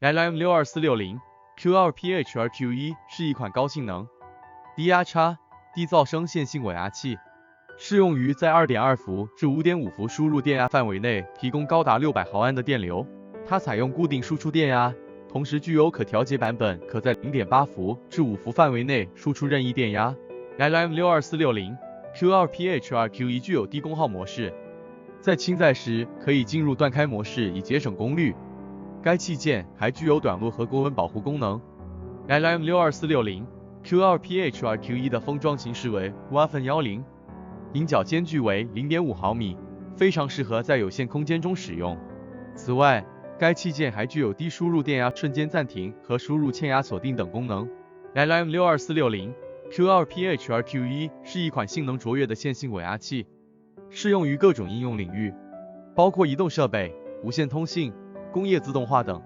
LM62460 Q2PHRQ1 是一款高性能、低压差、低噪声线性稳压器，适用于在 2.2 伏至 5.5 伏输入电压范围内提供高达600毫安的电流。它采用固定输出电压，同时具有可调节版本，可在 0.8 伏至5伏范围内输出任意电压。LM62460 Q2PHRQ1 具有低功耗模式，在轻载时可以进入断开模式以节省功率。该器件还具有短路和高温保护功能。LM62460 Q2PHRQ1 的封装形式为 WA-10， 引脚间距为 0.5 毫米，非常适合在有限空间中使用。此外，该器件还具有低输入电压瞬间暂停和输入欠压锁定等功能。LM62460 Q2PHRQ1 是一款性能卓越的线性稳压器，适用于各种应用领域，包括移动设备、无线通信、工业自动化等。